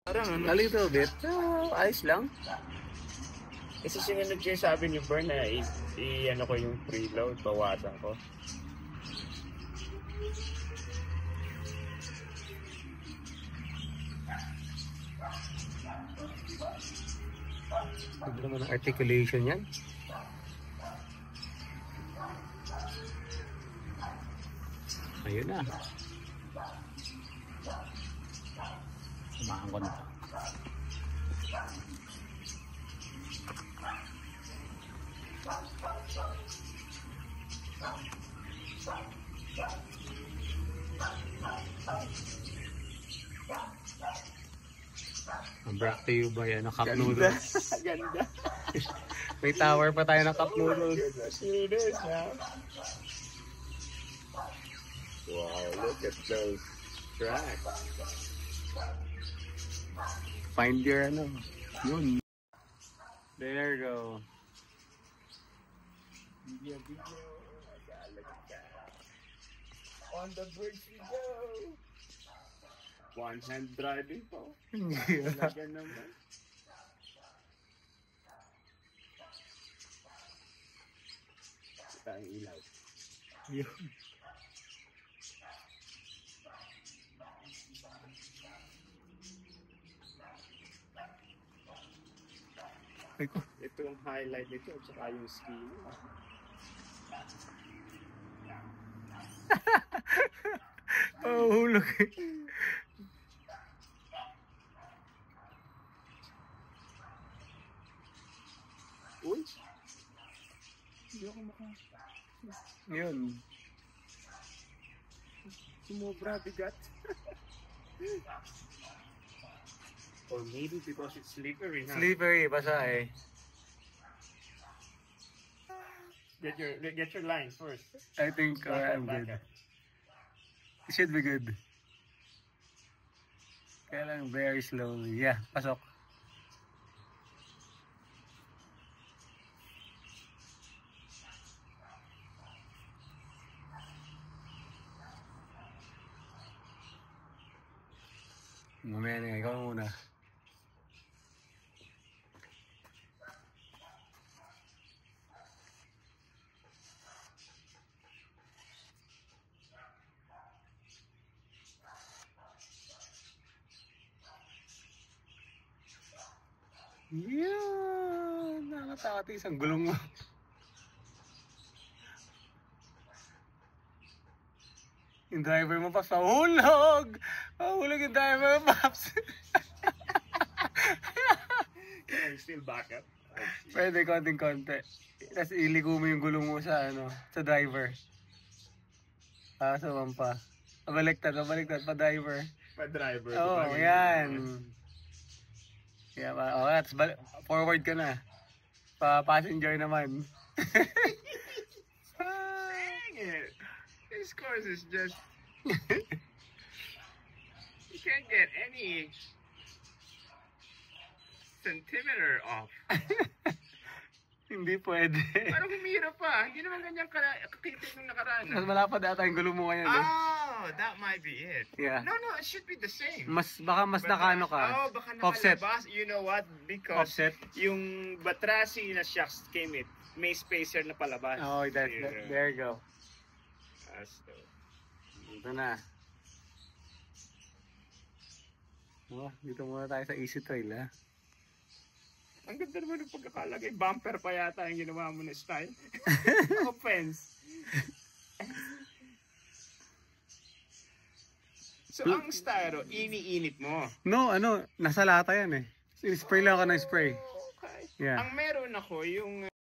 Parang ano? A little bit. Ayos lang. Kasi sinunod ko yung sabi ni Bern na ano ko yung preload, bawasan ko. Hindi naman ang articulation yan. Ayun na. Samahan ko na. Brought to you by Cup Noodles. Ganda. May tower pa tayo ng Cup Noodles. Noodles now. Wow, look at those tracks. Find your yun. There you go. Video. On the bridge we go. One hand driving po. Talaga naman. Ito ang ilaw. Yun. Ito yung highlight nito at saka yung ski. Oh, hulog. Uy! Hindi ako Yun. Sumobra bigat. Or maybe because it's slippery. Slippery, basa eh. Get your lines first. I think I'm good. It should be good. Kaya lang very slowly. Yeah, pasok. Mamaya na, ikaw muna. Yeah, nakatakot isang gulong mo. Yung driver mo, Paps, mahulog! Mahulog yung driver mo, Paps! Can you still back up? Pwede, konting-konti. Tapos iliko mo yung gulong mo sa, sa driver. Sa pa. Pabaliktad, pa-driver. Pa-driver. Oo, yan. Yeah, tapos forward ka na. Pa-passenger naman. Dang it! This course is just... You can't get any centimeter off. Hindi pwede. Parang humira pa. Hindi naman ganyan kakitid nung nakaraan. Mas malapad ata yung gulong mo ngayon. Oh, that might be it. Yeah. No, it should be the same. Baka mas nakano ka. Oh, baka Offset. nakalabas. You know what? Because Offset. yung batrasi na shocks came it, may spacer na palabas. Oh, there you go. Asto. Ito na. Oh, dito muna tayo sa Easy Trail, ha? Ang ganda naman ng pagkakalagay. Bumper pa yata yung ginawa mo na style. No offense. So, ang styro, iniinit mo. No, nasa lata yan eh. Spray lang ako ng spray. Okay. Yeah. Ang meron ako, yung